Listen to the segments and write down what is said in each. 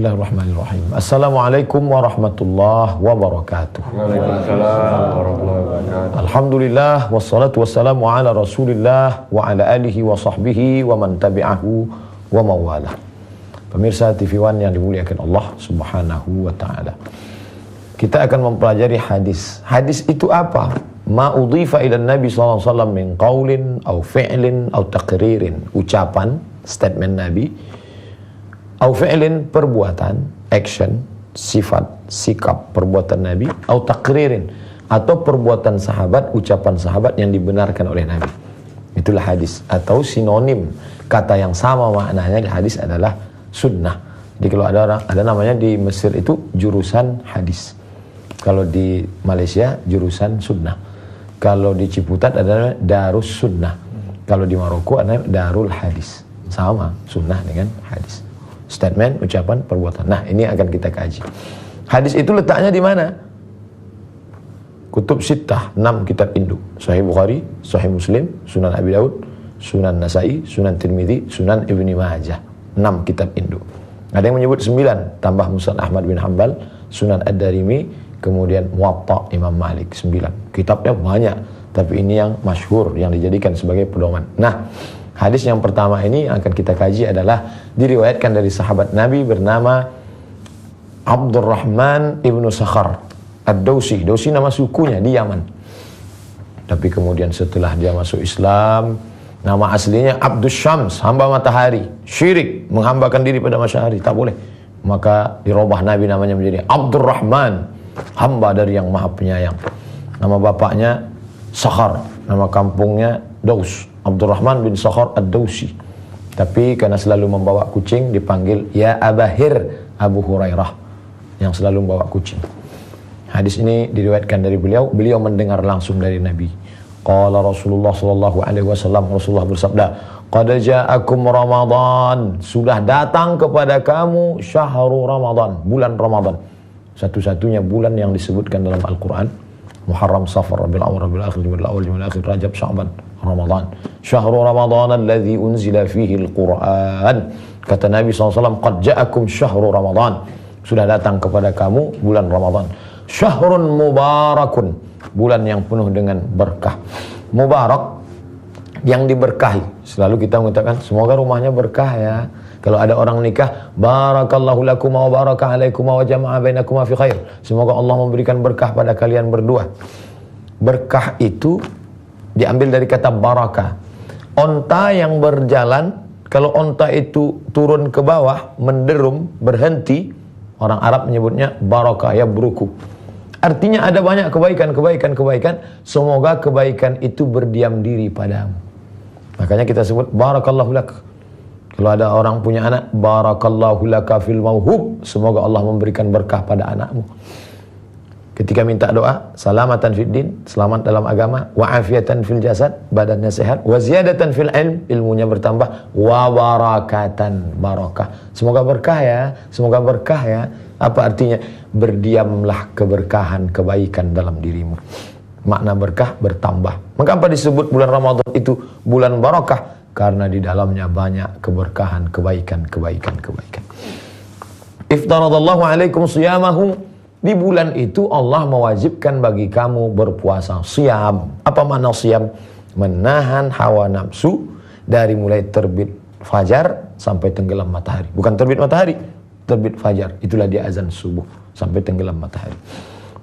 Bismillahirrahmanirrahim. Assalamualaikum warahmatullahi wabarakatuh. Waalaikumsalam warahmatullahi wabarakatuh. Alhamdulillah wassalatu wassalamu ala Rasulillah wa ala alihi wa sahbihi wa man tabi'ahu wa mawalah. Pemirsa TV One yang dimuliakan Allah Subhanahu wa taala. Kita akan mempelajari hadis. Hadis itu apa? Ma udhifa ila Nabi sallallahu alaihi wasallam min qaulin au fi'lin au taqririn. Ucapan, statement Nabi. Au fi'lin, perbuatan, action, sifat, sikap, perbuatan Nabi. Au taqririn, atau perbuatan sahabat, ucapan sahabat yang dibenarkan oleh Nabi. Itulah hadis. Atau sinonim, kata yang sama maknanya di hadis adalah sunnah. Jadi kalau ada namanya di Mesir itu jurusan hadis. Kalau di Malaysia jurusan sunnah. Kalau di Ciputat adalah Darus Sunnah. Kalau di Maroko adalah Darul Hadis. Sama, sunnah dengan hadis. Statement, ucapan, perbuatan. Nah, ini akan kita kaji. Hadis itu letaknya di mana? Kutub Sittah, 6 kitab induk. Sahih Bukhari, Sahih Muslim, Sunan Abi Daud, Sunan Nasai, Sunan Tirmidzi, Sunan Ibni Majah. 6 kitab induk. Ada yang menyebut 9, tambah Musnad Ahmad bin Hanbal, Sunan Ad-Darimi, kemudian Muwatta Imam Malik, 9. Kitabnya banyak, tapi ini yang masyhur, yang dijadikan sebagai pedoman. Nah, hadis yang pertama ini akan kita kaji adalah diriwayatkan dari sahabat Nabi bernama Abdurrahman ibnu Sakhar Ad-Dausi. Dausi nama sukunya di Yaman. Tapi kemudian setelah dia masuk Islam, nama aslinya Abdus Syams, hamba matahari. Syirik, menghambakan diri pada matahari, tak boleh. Maka dirubah Nabi namanya menjadi Abdurrahman, hamba dari yang maha penyayang. Nama bapaknya Sakhar, nama kampungnya Daus. Abdurrahman bin Sakhar Ad-Dausi. Tapi karena selalu membawa kucing dipanggil Ya Abahir Abu Hurairah, yang selalu membawa kucing. Hadis ini diriwayatkan dari beliau mendengar langsung dari Nabi. Qala Rasulullah sallallahu alaihi wasallam, Rasulullah bersabda, "Qad ja'akum Ramadan." Sudah datang kepada kamu syahrul Ramadan, bulan Ramadan. Satu-satunya bulan yang disebutkan dalam Al-Qur'an. Muharram, Safar, Rabiul Awwal, Rabiul Akhir, Jumadil Awwal, Jumadil Akhir, Rajab, Sya'ban, Ramadan. Syahrul Ramadan alladzi unzila fihi al-Qur'an. Kata Nabi SAW, "Qad ja'akum syahrul Ramadan." Sudah datang kepada kamu bulan Ramadan. Syahrun mubarakun, bulan yang penuh dengan berkah. Mubarak, yang diberkahi. Selalu kita mengatakan, semoga rumahnya berkah ya. Kalau ada orang nikah, barakallahu lakum wa baraka alaikum wa jama'a bainakum fi khair. Semoga Allah memberikan berkah pada kalian berdua. Berkah itu diambil dari kata baraka. Onta yang berjalan, kalau onta itu turun ke bawah, menderum, berhenti, orang Arab menyebutnya baraka, ya beruku. Artinya ada banyak kebaikan, semoga kebaikan itu berdiam diri padamu. Makanya kita sebut barakallahu lak. Kalau ada orang punya anak, barakallahu laka fil mauhub, semoga Allah memberikan berkah pada anakmu. Ketika minta doa, salamatan fid din, selamat dalam agama, wa afiatan fil jasad, badannya sehat, wa ziyadatan fil ilm, ilmunya bertambah, wa barakatan, barakah. Semoga berkah ya, semoga berkah ya. Apa artinya? Berdiamlah keberkahan, kebaikan dalam dirimu. Makna berkah bertambah. Maka apa disebut bulan Ramadan itu bulan barakah? Karena di dalamnya banyak keberkahan, kebaikan. Iftaradallahu alaikum siyamahu. Di bulan itu Allah mewajibkan bagi kamu berpuasa. Siyam. Apa makna siyam? Menahan hawa nafsu dari mulai terbit fajar sampai tenggelam matahari. Bukan terbit matahari, terbit fajar. Itulah dia azan subuh sampai tenggelam matahari.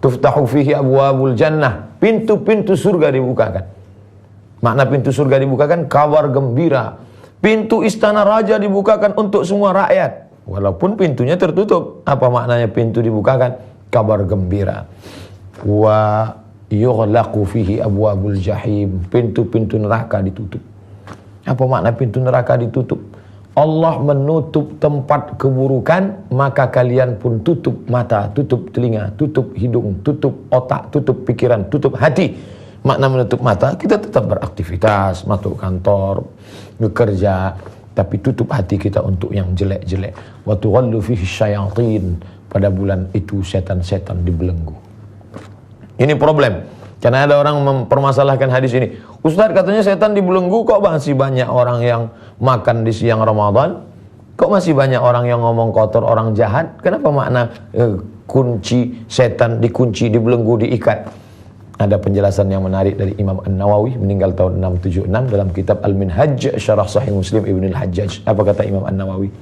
Tuftahu fihi abwabul jannah. Pintu-pintu surga dibukakan. Makna pintu surga dibukakan, kabar gembira. Pintu istana raja dibukakan untuk semua rakyat. Walaupun pintunya tertutup. Apa maknanya pintu dibukakan? Kabar gembira. Wa yughlaqu fihi abwabul jahim. Pintu-pintu neraka ditutup. Apa makna pintu neraka ditutup? Allah menutup tempat keburukan, maka kalian pun tutup mata, tutup telinga, tutup hidung, tutup otak, tutup pikiran, tutup hati. Makna menutup mata, kita tetap beraktivitas, masuk kantor, bekerja, tapi tutup hati kita untuk yang jelek-jelek. Wa tughallu fihi syayatin. Pada bulan itu setan-setan dibelenggu. Ini problem. Karena ada orang mempermasalahkan hadis ini. Ustaz, katanya setan dibelenggu, kok masih banyak orang yang makan di siang Ramadan, Kok masih banyak orang yang ngomong kotor, orang jahat? Kenapa makna kunci setan dikunci, dibelenggu, diikat? Ada penjelasan yang menarik dari Imam An-Nawawi, meninggal tahun 676, dalam kitab Al-Minhaj Syarah Sahih Muslim Ibn Al-Hajjaj. Apa kata Imam An-Nawawi?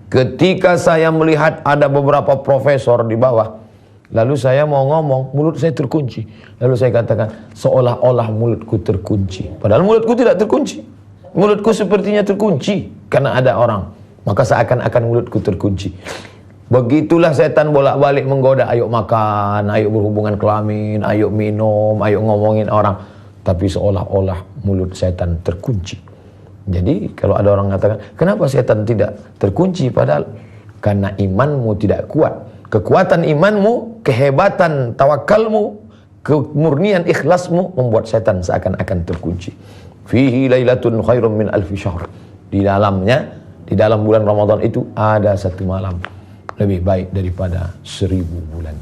Ketika saya melihat ada beberapa profesor di bawah, lalu saya mau ngomong, mulut saya terkunci. Lalu saya katakan, seolah-olah mulutku terkunci. Padahal mulutku tidak terkunci. Mulutku sepertinya terkunci karena ada orang. Maka seakan-akan mulutku terkunci. Begitulah setan bolak-balik menggoda. Ayo makan, ayo berhubungan kelamin, ayo minum, ayo ngomongin orang. Tapi seolah-olah mulut setan terkunci. Jadi kalau ada orang mengatakan, kenapa setan tidak terkunci? Padahal karena imanmu tidak kuat. Kekuatan imanmu, kehebatan tawakalmu, kemurnian ikhlasmu membuat setan seakan-akan terkunci. Fihi lailatun khairum min alfi syahr. Di dalamnya, di dalam bulan Ramadan itu ada satu malam lebih baik daripada 1000 bulan.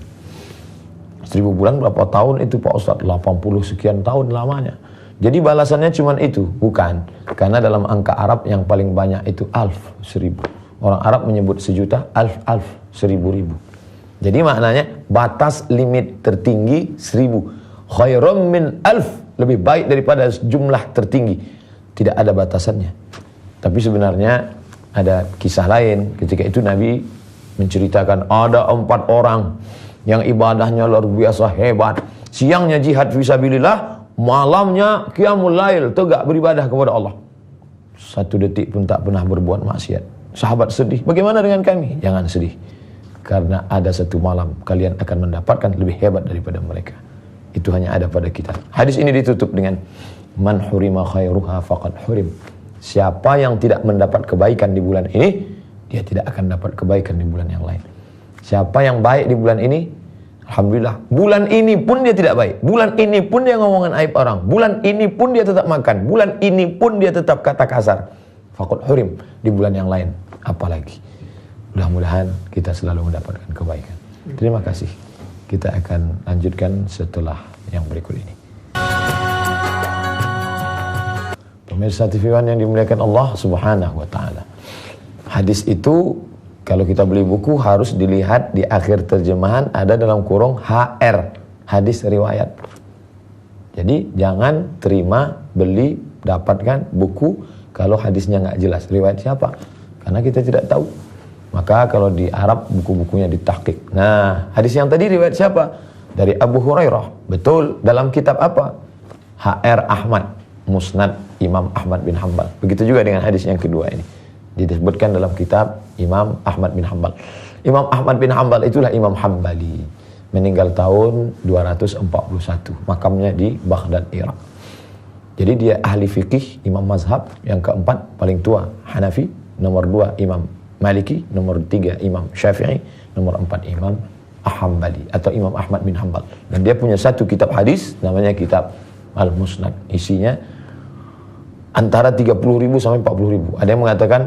1000 bulan berapa tahun itu Pak Ustadz? 80 sekian tahun lamanya. Jadi balasannya cuma itu? Bukan. Karena dalam angka Arab yang paling banyak itu alf, 1000. Orang Arab menyebut sejuta, alf, 1000. Jadi maknanya batas limit tertinggi 1000. Khairum min alf. Lebih baik daripada jumlah tertinggi. Tidak ada batasannya. Tapi sebenarnya ada kisah lain. Ketika itu Nabi menceritakan ada 4 orang yang ibadahnya luar biasa hebat. Siangnya jihad fisabilillah, malamnya qiyamul lail, tegak beribadah kepada Allah. 1 detik pun tak pernah berbuat maksiat. Sahabat sedih. Bagaimana dengan kami? Jangan sedih. Karena ada satu malam kalian akan mendapatkan lebih hebat daripada mereka. Itu hanya ada pada kita. Hadis ini ditutup dengan man hurima khairuha faqad hurim. Siapa yang tidak mendapat kebaikan di bulan ini, dia tidak akan dapat kebaikan di bulan yang lain. Siapa yang baik di bulan ini, alhamdulillah. Bulan ini pun dia tidak baik. Bulan ini pun dia ngomongin aib orang. Bulan ini pun dia tetap makan. Bulan ini pun dia tetap kata kasar. Faqad hurim. Di bulan yang lain apalagi. Mudah-mudahan kita selalu mendapatkan kebaikan. Terima kasih. Kita akan lanjutkan setelah yang berikut ini. Pemirsa TV One yang dimuliakan Allah Subhanahu wa taala. Hadis itu kalau kita beli buku harus dilihat di akhir terjemahan ada dalam kurung HR, hadis riwayat. Jadi jangan terima, beli, dapatkan buku kalau hadisnya nggak jelas. Riwayat siapa? Karena kita tidak tahu. Maka kalau di Arab buku-bukunya ditahqiq. Nah, hadis yang tadi riwayat siapa? Dari Abu Hurairah. Betul, dalam kitab apa? HR Ahmad, Musnad Imam Ahmad bin Hanbal. Begitu juga dengan hadis yang kedua ini. Disebutkan dalam kitab Imam Ahmad bin Hanbal. Imam Ahmad bin Hanbal itulah Imam Hambali. Meninggal tahun 241. Makamnya di Baghdad, Irak. Jadi dia ahli fikih, imam mazhab yang keempat, paling tua, Hanafi. Nomor 2, Imam Maliki, nomor 3 Imam Syafi'i, nomor 4 Imam Hambali atau Imam Ahmad bin Hanbal. Dan dia punya satu kitab hadis namanya kitab Al-Musnad. Isinya antara 30.000 sampai 40.000. Ada yang mengatakan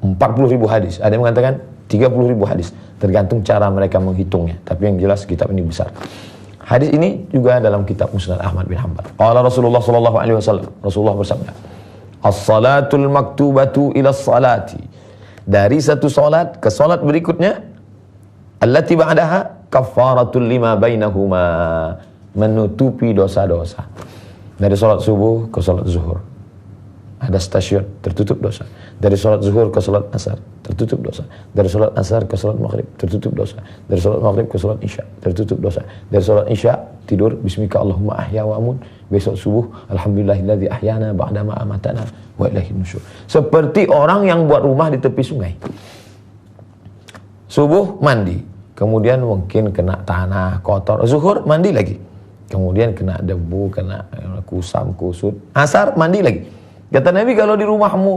40.000 hadis, ada yang mengatakan 30.000 hadis. Tergantung cara mereka menghitungnya. Tapi yang jelas kitab ini besar. Hadis ini juga dalam kitab Musnad Ahmad bin Hanbal. Qala Rasulullah sallallahu alaihi wasallam. Rasulullah bersabda, "As-salatul maktubatu ila as-salati." Dari satu solat ke solat berikutnya, allati ba'daha kaffaratul lima bainahuma, menutupi dosa-dosa. Dari solat subuh ke solat zuhur ada stasiun, tertutup dosa. Dari solat zuhur ke solat asar, tertutup dosa. Dari solat asar ke solat maghrib, tertutup dosa. Dari solat maghrib ke solat isya, tertutup dosa. Dari solat isya tidur, bismika Allahumma ahya wa amun. Besok subuh, alhamdulillahilladzi ahyana ba'dama amatana wa ilaihin nusyur. Seperti orang yang buat rumah di tepi sungai. Subuh mandi, kemudian mungkin kena tanah kotor. Zuhur mandi lagi, kemudian kena debu, kena kusam, kusut. Asar mandi lagi. Kata Nabi, kalau di rumahmu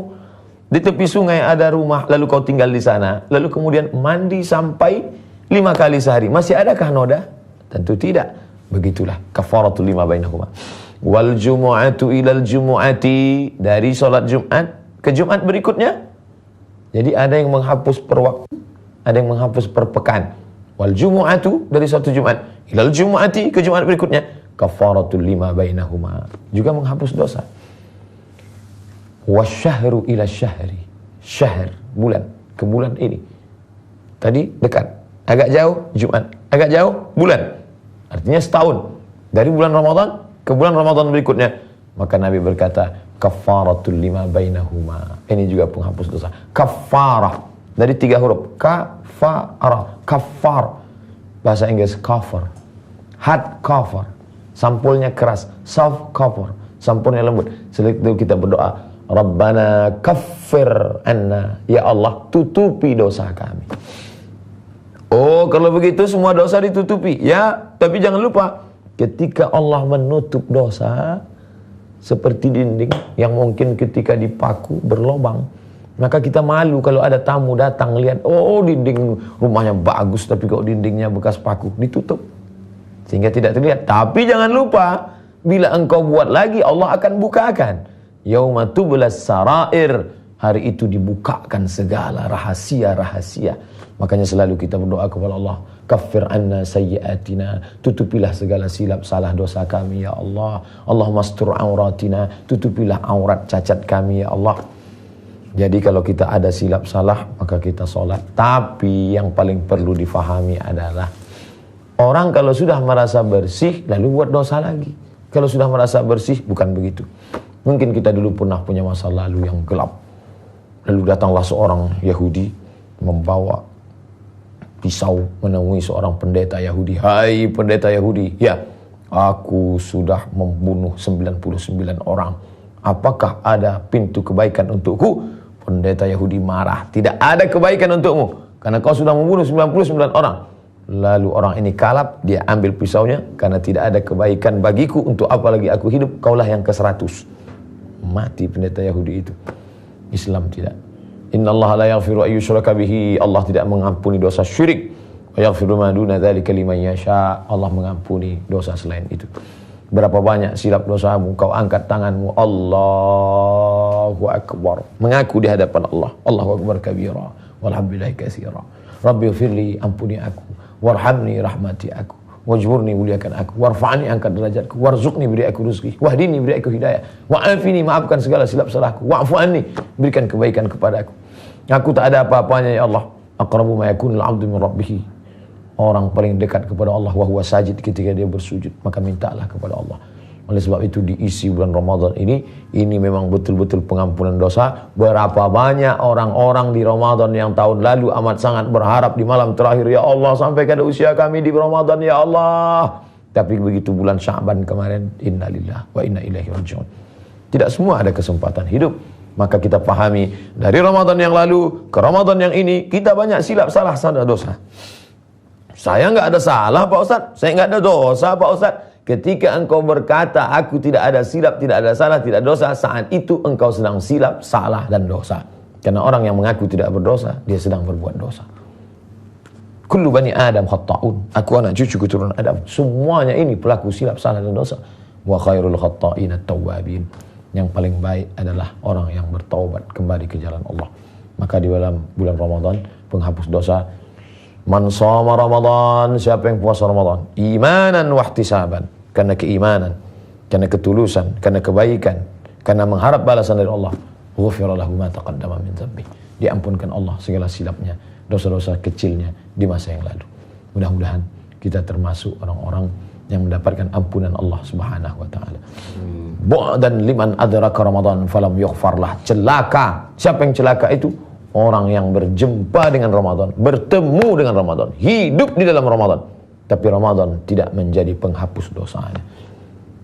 di tepi sungai ada rumah, lalu kau tinggal di sana, lalu kemudian mandi sampai 5 kali sehari, masih adakah noda? Tentu tidak. Begitulah kafaratul lima bainahuma. Wal jumu'atu ilal jumu'ati, dari solat Jumat ke Jumat berikutnya. Jadi ada yang menghapus per waktu, ada yang menghapus per pekan. Wal jumu'atu, dari satu Jumat ilal jumu'ati, ke Jumat berikutnya. Kafaratul lima bainahuma, juga menghapus dosa. Wasyahru ila syahri, syahr bulan ke bulan ini. Tadi dekat, agak jauh Jumat, agak jauh bulan. Artinya setahun dari bulan Ramadan ke bulan Ramadan berikutnya. Maka Nabi berkata, kafaratul lima bainahuma. Ini juga penghapus dosa. Kafarah dari 3 huruf. Kafarah, kafar. Bahasa Inggris cover, hard cover, sampulnya keras. Soft cover, sampulnya lembut. Setelah itu kita berdoa, Rabbana kaffir anna, ya Allah tutupi dosa kami. Oh, kalau begitu semua dosa ditutupi. Ya, tapi jangan lupa ketika Allah menutup dosa seperti dinding yang mungkin ketika dipaku berlobang, maka kita malu kalau ada tamu datang lihat, oh dinding rumahnya bagus tapi kok dindingnya bekas paku, ditutup sehingga tidak terlihat. Tapi jangan lupa, bila engkau buat lagi Allah akan bukakan. Yauma tublas sarair, hari itu dibukakan segala rahasia-rahasia. Makanya selalu kita berdoa kepada Allah, kaffir anna sayyiatina, tutupilah segala silap salah dosa kami ya Allah. Allahumma astur auratina, tutupilah aurat cacat kami ya Allah. Jadi kalau kita ada silap salah, maka kita sholat. Tapi yang paling perlu difahami adalah, orang kalau sudah merasa bersih, lalu buat dosa lagi. Kalau sudah merasa bersih, bukan begitu. Mungkin kita dulu pernah punya masa lalu yang gelap. Lalu datanglah seorang Yahudi, membawa pisau menemui seorang pendeta Yahudi. Hai pendeta Yahudi, ya, aku sudah membunuh 99 orang. Apakah ada pintu kebaikan untukku? Pendeta Yahudi marah. Tidak ada kebaikan untukmu, karena kau sudah membunuh 99 orang. Lalu orang ini kalap, dia ambil pisaunya, karena tidak ada kebaikan bagiku, untuk apa lagi aku hidup, kaulah yang ke-100. Mati pendeta Yahudi itu. Islam tidak. Innallaha la yaghfiru an yushraka bihi, Allah tidak mengampuni dosa syirik. Wa yaghfiru ma duna dzalika liman yasha, Allah mengampuni dosa selain itu. Berapa banyak silap dosamu, kau angkat tanganmu, Allahu Akbar, mengaku di hadapan Allah, Allahu Akbar kabira, walhamdulillahi katsira. Rabbi firli, ampuni aku, warhamni, rahmati aku, wajburni, muliakan aku, warfa'ni, angkat derajatku, warzuqni, beri aku rezeki, wahdini, beri aku hidayah, wa'afini, maafkan segala silap salahku, wa'fu anni, berikan kebaikan kepada aku. Aku tak ada apa-apanya ya Allah. Aqrabu ma yakunul 'abdu min rabbih, orang paling dekat kepada Allah wa huwa sajid, ketika dia bersujud, maka mintalah kepada Allah. Oleh sebab itu diisi bulan Ramadan ini memang betul-betul pengampunan dosa. Berapa banyak orang-orang di Ramadan yang tahun lalu amat sangat berharap di malam terakhir, ya Allah sampaikan usia kami di Ramadan ya Allah. Tapi begitu bulan Sya'ban kemarin, innalillah wa inna ilaihi raji'un. Tidak semua ada kesempatan hidup. Maka kita pahami dari Ramadan yang lalu ke Ramadan yang ini, kita banyak silap salah dosa. Saya nggak ada salah Pak Ustaz, saya nggak ada dosa Pak Ustaz. Ketika engkau berkata aku tidak ada silap, tidak ada salah, tidak dosa, saat itu engkau sedang silap, salah dan dosa. Karena orang yang mengaku tidak berdosa, dia sedang berbuat dosa. Kullu bani Adam khatta'un, aku anak cucu keturunan Adam, semuanya ini pelaku silap, salah dan dosa. Wa khairul khatta'in at-tawwabin, yang paling baik adalah orang yang bertaubat kembali ke jalan Allah. Maka di dalam bulan Ramadan, penghapus dosa, man shoma Ramadan, siapa yang puasa Ramadan, imanan wahtisaban, karena keimanan, karena ketulusan, karena kebaikan, karena mengharap balasan dari Allah, ghufira lahu ma taqaddama min dzambi, diampunkan Allah segala silapnya, dosa-dosa kecilnya di masa yang lalu. Mudah-mudahan kita termasuk orang-orang yang mendapatkan ampunan Allah Subhanahu wa taala. Bu'dan liman adraka Ramadan falam yughfarlah. Celaka. Siapa yang celaka itu? Orang yang berjumpa dengan Ramadan, bertemu dengan Ramadan, hidup di dalam Ramadan, tapi Ramadan tidak menjadi penghapus dosanya.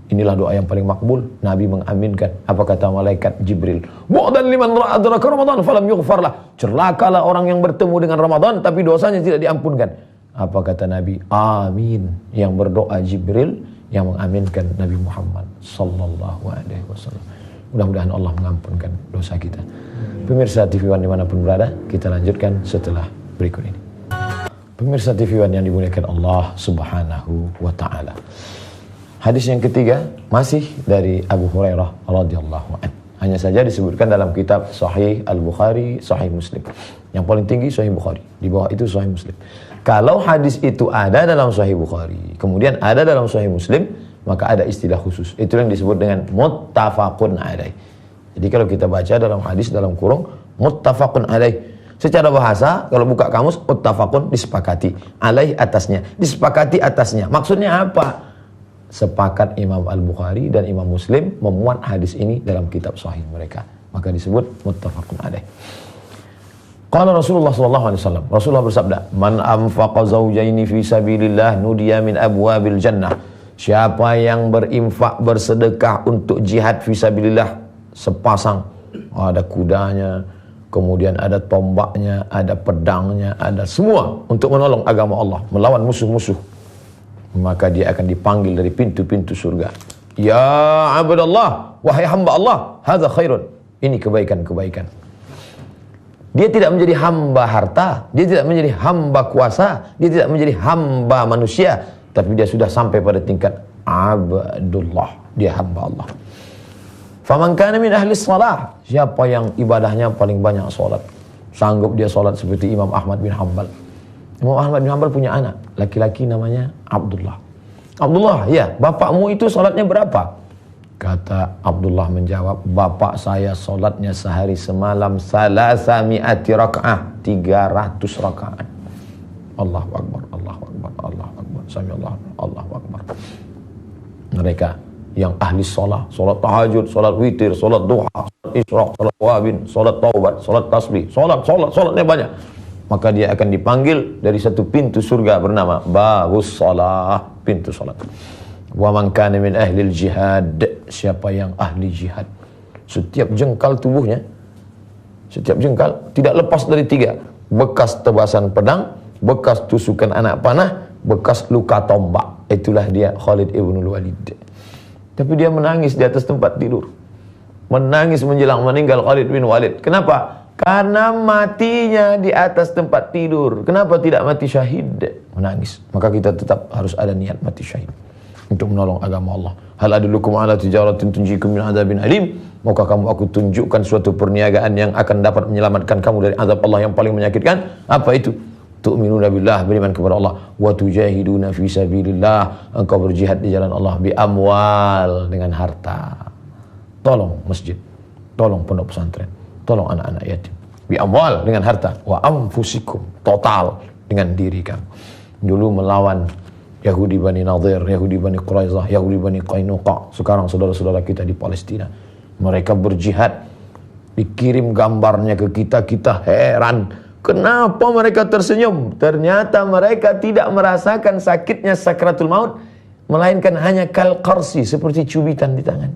Inilah doa yang paling makbul. Nabi mengaminkan. Apa kata malaikat Jibril? Bu'dan liman adraka Ramadan falam yughfarlah. Celakalah orang yang bertemu dengan Ramadan tapi dosanya tidak diampunkan. Apa kata Nabi? Amin. Yang berdoa Jibril, yang mengaminkan Nabi Muhammad sallallahu alaihi wasallam. Mudah-mudahan Allah mengampunkan dosa kita. Pemirsa TV One dimanapun berada, kita lanjutkan setelah berikut ini. Pemirsa TV One yang dimuliakan Allah Subhanahu wa ta'ala. Hadis yang ketiga masih dari Abu Hurairah radhiyallahu anhu. Hanya saja disebutkan dalam kitab Sahih Al-Bukhari, Sahih Muslim. Yang paling tinggi Sahih Bukhari, di bawah itu Sahih Muslim. Kalau hadis itu ada dalam Sahih Bukhari, kemudian ada dalam Sahih Muslim, maka ada istilah khusus. Itu yang disebut dengan muttafaqun alaih. Jadi kalau kita baca dalam hadis dalam kurung muttafaqun alaih, Secara bahasa, kalau buka kamus, muttafaqun, disepakati. Alaih, atasnya. Disepakati atasnya. Maksudnya apa? Sepakat Imam Al-Bukhari dan Imam Muslim memuat hadis ini dalam kitab sahih mereka. Maka disebut muttafaqun alaih. Qala Rasulullah sallallahu alaihi wasallam. Rasulullah bersabda, "Man anfaqa zawjaini fi sabilillah nudiya min abwabil jannah." Siapa yang berinfak, bersedekah untuk jihad fi sabilillah, sepasang, ada kudanya, kemudian ada tombaknya, ada pedangnya, ada semua untuk menolong agama Allah, melawan musuh-musuh, maka dia akan dipanggil dari pintu-pintu surga. Ya abdallah, wahai hamba Allah, hadza khairun. Ini kebaikan-kebaikan. Dia tidak menjadi hamba harta, dia tidak menjadi hamba kuasa, dia tidak menjadi hamba manusia, tapi dia sudah sampai pada tingkat abdullah, dia hamba Allah. Faman kana min ahli shalah, siapa yang ibadahnya paling banyak salat, sanggup dia salat seperti Imam Ahmad bin Hanbal. Imam Ahmad bin Hanbal punya anak laki-laki namanya Abdullah. Abdullah, ya, bapakmu itu salatnya berapa? Kata Abdullah menjawab, bapak saya solatnya sehari semalam 300 rakaat, 300 rakaat. Allahu Akbar, Allahu Akbar, Allahu Akbar, Sami Allahu Akbar. Mereka yang ahli sholat, sholat tahajud, sholat witir, sholat duha, sholat isyraq, sholat wabin, sholat taubat, sholat tasbih, sholatnya banyak. Maka dia akan dipanggil dari satu pintu surga bernama Babus Shalah, pintu sholat. Wa man kana min ahli jihad, siapa yang ahli jihad, setiap jengkal tubuhnya, setiap jengkal tidak lepas dari 3: bekas tebasan pedang, bekas tusukan anak panah, bekas luka tombak. Itulah dia Khalid ibn Walid. Tapi dia menangis di atas tempat tidur, menangis menjelang meninggal Khalid bin Walid. Kenapa? Karena matinya di atas tempat tidur. Kenapa tidak mati syahid? Menangis. Maka kita tetap harus ada niat mati syahid untuk menolong agama Allah. Hal adullukum ala tijaratin tunjikum min adzabin alim. Maukah kamu aku tunjukkan suatu perniagaan yang akan dapat menyelamatkan kamu dari azab Allah yang paling menyakitkan? Apa itu? Tu'minuna billah, beriman kepada Allah, wa tujahiduna fi sabilillah, engkau berjihad di jalan Allah, bi amwal, dengan harta. Tolong masjid, tolong pondok pesantren, tolong anak-anak yatim. Bi amwal, dengan harta, wa anfusikum, total dengan diri kamu. Dulu melawan Yahudi Bani Nadir, Yahudi Bani Quraizah, Yahudi Bani Qainuqa. Sekarang saudara-saudara kita di Palestina, mereka berjihad. Dikirim gambarnya ke kita, kita heran. Kenapa mereka tersenyum? Ternyata mereka tidak merasakan sakitnya sakratul maut, melainkan hanya kal qarsi, seperti cubitan di tangan.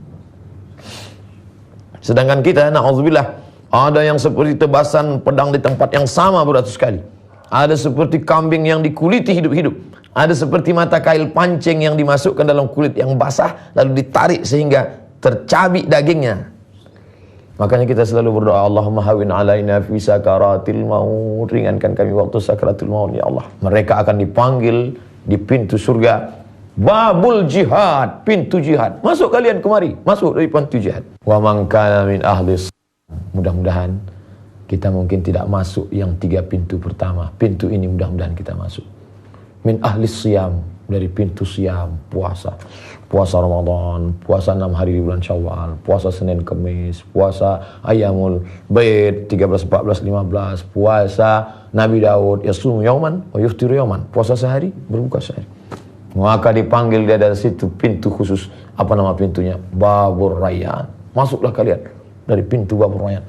Sedangkan kita, na'udzubillah, ada yang seperti tebasan pedang di tempat yang sama beratus kali. Ada seperti kambing yang dikuliti hidup-hidup. Ada seperti mata kail pancing yang dimasukkan dalam kulit yang basah, lalu ditarik sehingga tercabik dagingnya. Makanya kita selalu berdoa, Allahumma hawin alaina fi sakaratil maut, ringankan kami waktu sakaratul maut ya Allah. Mereka akan dipanggil di pintu surga, babul jihad, pintu jihad. Masuk kalian kemari, masuk dari pintu jihad. Wa man kana min ahli, mudah-mudahan kita mungkin tidak masuk yang 3 pintu pertama. Pintu ini mudah-mudahan kita masuk. Min ahli siyam, dari pintu siyam, puasa. Puasa Ramadan, puasa 6 hari di bulan Syawal, puasa Senin Kemis, puasa Ayyamul Bait 13, 14, 15, puasa Nabi Daud, yasum yauman wa yuftiru yauman, puasa sehari, berbuka sehari. Maka dipanggil dia dari situ pintu khusus. Apa nama pintunya? Babur Rayyan. Masuklah kalian dari pintu Babur Rayyan.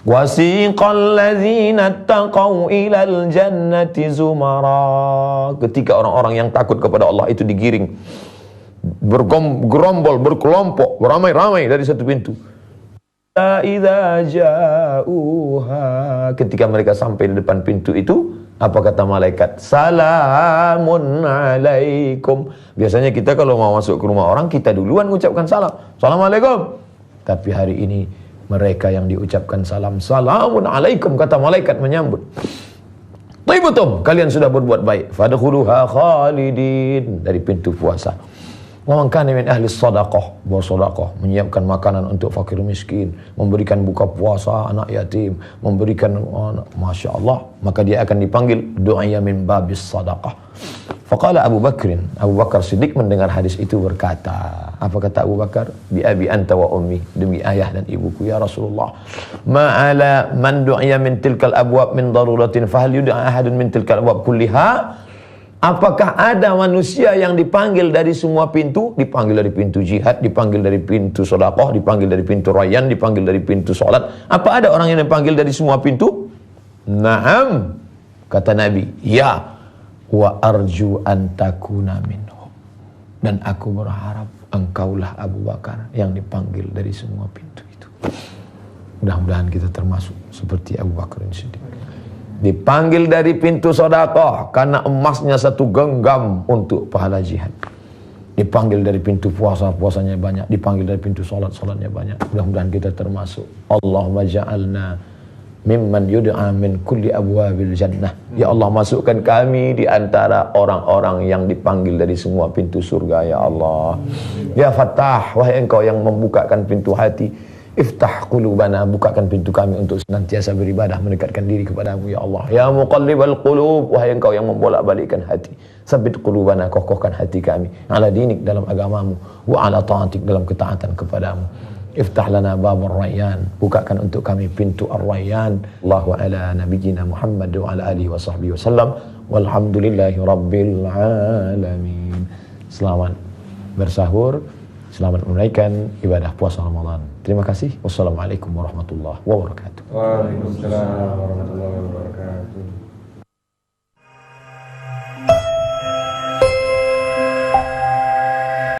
Wasiqal ladzina taqaw ilal jannati zumara. Ketika orang-orang yang takut kepada Allah itu digiring, bergerombol, berkelompok, beramai-ramai dari satu pintu. Idza ja'uha, ketika mereka sampai di depan pintu itu, apa kata malaikat? Salamun alaikum. Biasanya kita kalau mau masuk ke rumah orang, kita duluan mengucapkan salam. Assalamualaikum. Tapi hari ini mereka yang diucapkan salam, salamun alaikum, kata malaikat menyambut. Taibatum, kalian sudah berbuat baik. Fadkhuluha khalidin, dari pintu puasa. Wa man kana min ahli shadaqah, bersedekah, menyiapkan makanan untuk fakir miskin, memberikan buka puasa anak yatim, memberikan Masya Allah, maka dia akan dipanggil du'aya min babis sadaqah. Faqala Abu Bakar Siddiq mendengar hadis itu berkata, apa kata Abu Bakar? Bi abi anta wa ummi, demi ayah dan ibuku ya Rasulullah. Ma'ala man du'aya min tilkal abwab min daruratin fahal yud'a ahadun min tilkal abwab kulliha? Apakah ada manusia yang dipanggil dari semua pintu? Dipanggil dari pintu jihad, dipanggil dari pintu sedekah, dipanggil dari pintu rayyan, dipanggil dari pintu salat. Apa ada orang yang dipanggil dari semua pintu? Naam, kata Nabi. Ya, wa arju an takuna minhum. Dan aku berharap engkaulah Abu Bakar yang dipanggil dari semua pintu itu. Mudah-mudahan kita termasuk seperti Abu Bakar Siddiq. Dipanggil dari pintu sedekah karena emasnya satu genggam untuk pahala jihad. Dipanggil dari pintu puasa, puasanya banyak. Dipanggil dari pintu salat, salatnya banyak. Mudah-mudahan kita termasuk. Allahumma ja'alna mimman yud'a min kulli abwabil jannah. Ya Allah, masukkan kami di antara orang-orang yang dipanggil dari semua pintu surga ya Allah. Ya Fattah, wahai Engkau yang membukakan pintu hati, iftah qulubana, bukakan pintu kami untuk senantiasa beribadah, mendekatkan diri kepadamu ya Allah. Ya muqallibal qulub, wahai Engkau yang membolak-balikkan hati, sabit qulubana, kokohkan hati kami ala dinik, dalam agamamu, wa ala ta'atik, dalam ketaatan kepadamu. Iftah lana babur rayyan, bukakan untuk kami pintu ar-rayyan. Allahu ala nabiyyina Muhammad wa ala alihi wa sahbihi wasallam, walhamdulillahi rabbil alamin. Selamat bersahur, selamat menunaikan ibadah puasa Ramadan. Terima kasih. Wassalamualaikum warahmatullahi wabarakatuh. Waalaikumsalam warahmatullahi wabarakatuh.